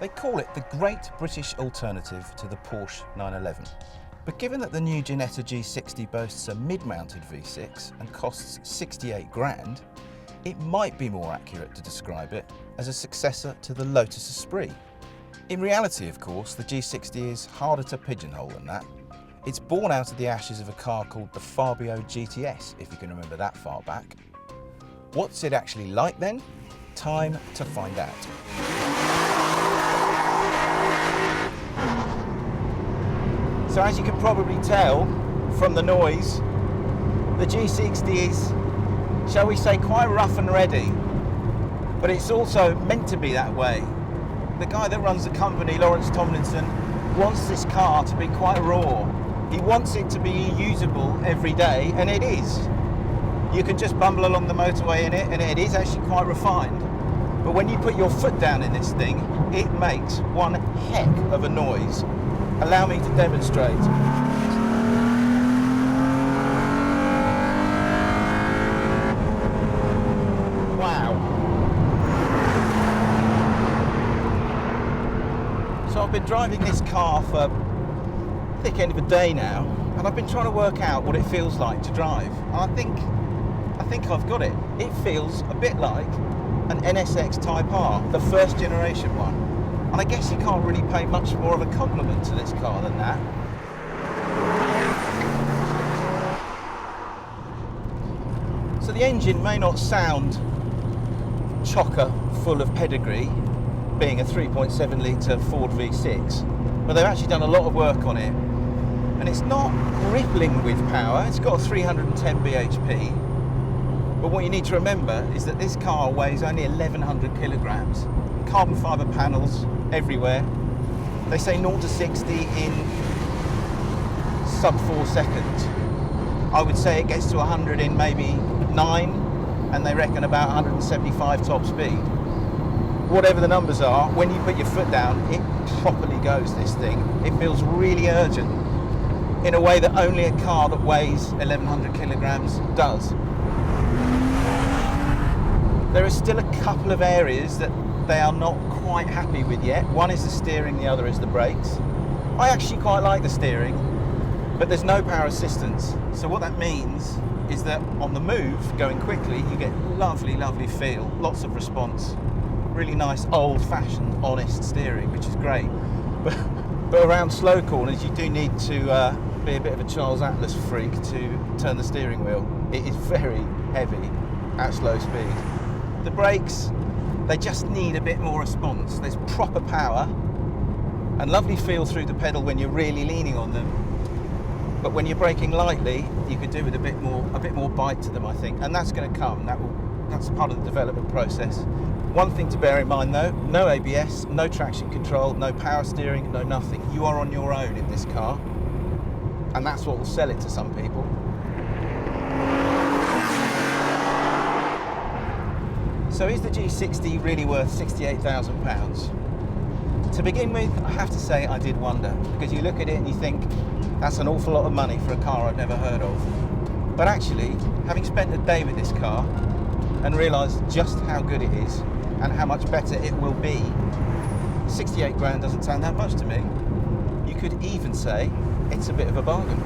They call it the Great British Alternative to the Porsche 911. But given that the new Ginetta G60 boasts a mid-mounted V6 and costs 68 grand, it might be more accurate to describe it as a successor to the Lotus Esprit. In reality, of course, the G60 is harder to pigeonhole than that. It's born out of the ashes of a car called the Fabio GTS, if you can remember that far back. What's it actually like then? Time to find out. So as you can probably tell from the noise, the G60 is, shall we say, quite rough and ready, but it's also meant to be that way. The guy that runs the company, Lawrence Tomlinson, wants this car to be quite raw. He wants it to be usable every day, and it is. You can just bumble along the motorway in it, and it is actually quite refined. But when you put your foot down in this thing, it makes one heck of a noise. Allow me to demonstrate. Wow. So I've been driving this car for the thick end of a day now, and I've been trying to work out what it feels like to drive. And I think I've got it. It feels a bit like an NSX Type R, the first generation one. And I guess you can't really pay much more of a compliment to this car than that. So the engine may not sound chocker full of pedigree, being a 3.7 litre Ford V6, but they've actually done a lot of work on it. And it's not rippling with power, it's got 310 bhp. But what you need to remember is that this car weighs only 1,100 kilograms. Carbon fibre panels everywhere. They say 0 to 60 in sub 4 seconds. I would say it gets to 100 in maybe 9, and they reckon about 175 top speed. Whatever the numbers are, when you put your foot down, it properly goes, this thing. It feels really urgent in a way that only a car that weighs 1,100 kilograms does. There are still a couple of areas that they are not quite happy with yet. One is the steering, the other is the brakes. I actually quite like the steering, but there's no power assistance. So what that means is that on the move, going quickly, you get lovely, lovely feel, lots of response, really nice old-fashioned, honest steering, which is great. But around slow corners, you do need to be a bit of a Charles Atlas freak to turn the steering wheel. It is very heavy at slow speed. The brakes, they just need a bit more response. There's proper power and lovely feel through the pedal when you're really leaning on them. But when you're braking lightly, you could do with a bit more bite to them, I think. And that's going to come. That's part of the development process. One thing to bear in mind though, no ABS, no traction control, no power steering, no nothing. You are on your own in this car. And that's what will sell it to some people. So is the G60 really worth £68,000? To begin with, I have to say I did wonder, because you look at it and you think, that's an awful lot of money for a car I've never heard of. But actually, having spent a day with this car and realised just how good it is and how much better it will be, 68 grand doesn't sound that much to me. You could even say it's a bit of a bargain.